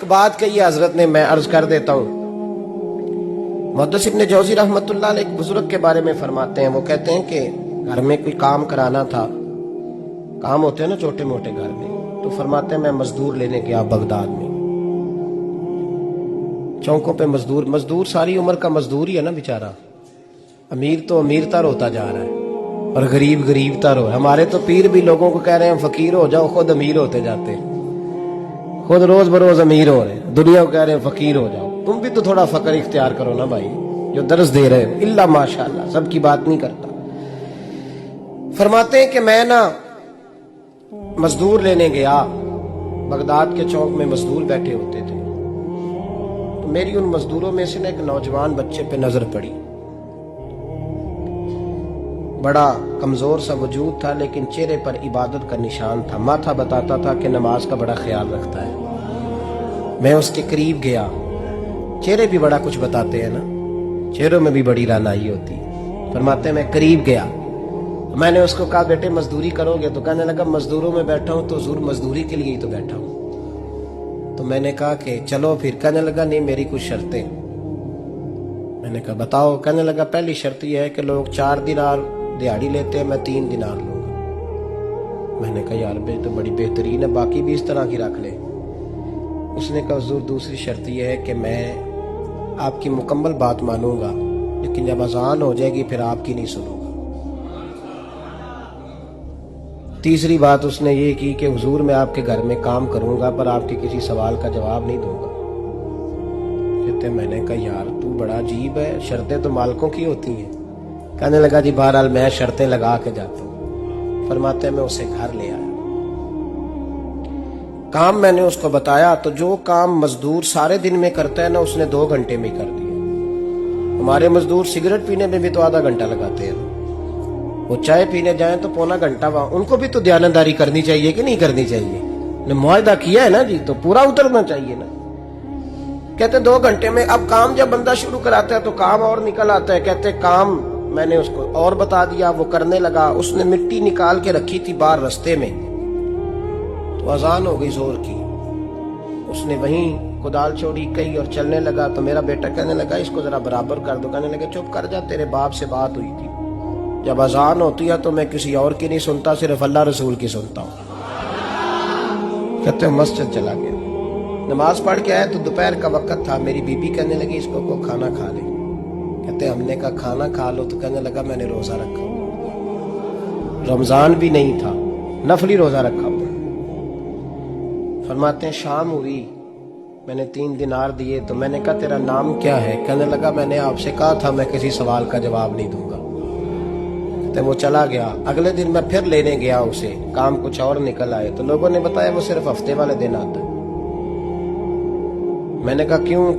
بات کہی ہے حضرت نے، میں عرض کر دیتا ہوں۔ محدث ابن جوزی رحمۃ اللہ علیہ ایک بزرگ کے بارے میں فرماتے ہیں، وہ کہتے ہیں کہ گھر میں کوئی کام کرانا تھا، کام ہوتے ہیں نا چھوٹے موٹے گھر میں، تو فرماتے ہیں میں مزدور لینے گیا بغداد میں، چوکوں پہ مزدور ساری عمر کا مزدور ہی ہے نا بیچارہ، امیر تو امیر تر ہوتا جا رہا ہے اور غریب تر ہو۔ ہمارے تو پیر بھی لوگوں کو کہہ رہے ہیں فقیر ہو جاؤ، خود امیر ہوتے جاتے ہیں، خود روز بروز امیر ہو رہے ہیں، دنیا کو کہہ رہے ہیں فقیر ہو جاؤ۔ تم بھی تو تھوڑا فقر اختیار کرو نا بھائی، جو درس دے رہے ہو۔ الا ماشاءاللہ، سب کی بات نہیں کرتا۔ فرماتے ہیں کہ میں نا مزدور لینے گیا، بغداد کے چوک میں مزدور بیٹھے ہوتے تھے، تو میری ان مزدوروں میں سے نا ایک نوجوان بچے پہ نظر پڑی، بڑا کمزور سا وجود تھا لیکن چہرے پر عبادت کا نشان تھا، ماتھا بتاتا تھا کہ نماز کا بڑا خیال رکھتا ہے۔ میں اس کے قریب گیا، چہرے بھی بڑا کچھ بتاتے ہیں نا، چہروں میں بھی بڑی رانائی ہوتی ہے۔ فرماتے ہیں میں قریب گیا، میں نے اس کو کہا بیٹے مزدوری کرو گے؟ تو کہنے لگا مزدوروں میں بیٹھا ہوں تو حضور مزدوری کے لیے ہی تو بیٹھا ہوں۔ تو میں نے کہا کہ چلو پھر۔ کہنے لگا نہیں میری کچھ شرطیں۔ میں نے کہا بتاؤ؟ کہنے لگا پہلی شرط یہ ہے کہ لوگ 4 دینار دیہاڑی لیتے ہیں، میں 3 دینار لوں گا۔ میں نے کہا یار بے تو بڑی بہترین ہے، باقی بھی اس طرح کی رکھ لے۔ اس نے کہا حضور دوسری شرط یہ ہے کہ میں آپ کی مکمل بات مانوں گا لیکن جب اذان ہو جائے گی پھر آپ کی نہیں سنوں گا۔ تیسری بات اس نے یہ کی کہ حضور میں آپ کے گھر میں کام کروں گا پر آپ کے کسی سوال کا جواب نہیں دوں گا۔ کہتے میں نے کہا یار تو بڑا عجیب ہے، شرطیں تو مالکوں کی ہوتی ہیں۔ کہنے لگا جی بہرحال میں شرطیں لگا کے جاتا ہوں۔ فرماتے ہیں میں اسے گھر لے آیا، کام میں نے اس کو بتایا تو جو کام مزدور سارے دن میں کرتا ہے نا اس نے 2 گھنٹے میں کر دیا۔ ہمارے مزدور سگریٹ پینے میں بھی تو آدھا گھنٹہ لگاتے ہیں، وہ چائے پینے جائیں تو پونا گھنٹہ وہاں۔ ان کو بھی تو دیانتداری کرنی چاہیے کہ نہیں کرنی چاہیے؟ نے معاہدہ کیا ہے نا جی، تو پورا اترنا چاہیے نا۔ کہتے 2 گھنٹے میں۔ اب کام جب بندہ شروع کراتا ہے تو کام اور نکل آتا ہے۔ کہتے کام میں نے اس کو اور بتا دیا، وہ کرنے لگا۔ اس نے مٹی نکال کے رکھی تھی باہر رستے میں، تو اذان ہو گئی زور کی، اس نے وہیں کدال چھوڑی کئی اور چلنے لگا۔ تو میرا بیٹا کہنے لگا اس کو ذرا برابر کر دو۔ کہنے لگا چپ کر جا، تیرے باپ سے بات ہوئی تھی، جب اذان ہوتی ہے تو میں کسی اور کی نہیں سنتا، صرف اللہ رسول کی سنتا ہوں۔ کہتے ہیں مسجد چلا گیا، نماز پڑھ کے آیا تو دوپہر کا وقت تھا۔ میری بی بی کہنے لگی اس کو کھانا کھا لے۔ کہتے ہم نے کہا کھانا کھا لو، تو کہنے لگا میں نے روزہ رکھا ہوا، رمضان بھی نہیں تھا، نفلی روزہ رکھا ہوا۔ فرماتے ہیں شام ہوئی، میں نے 3 دینار دیے تو میں نے کہا تیرا نام کیا ہے؟ کہنے لگا میں نے آپ سے کہا تھا میں کسی سوال کا جواب نہیں دوں گا۔ کہتے وہ چلا گیا۔ اگلے دن میں پھر لینے گیا اسے، کام کچھ اور نکل آئے تو لوگوں نے بتایا وہ صرف ہفتے والے دن آتا ہے۔ میں نے کہا کیوں؟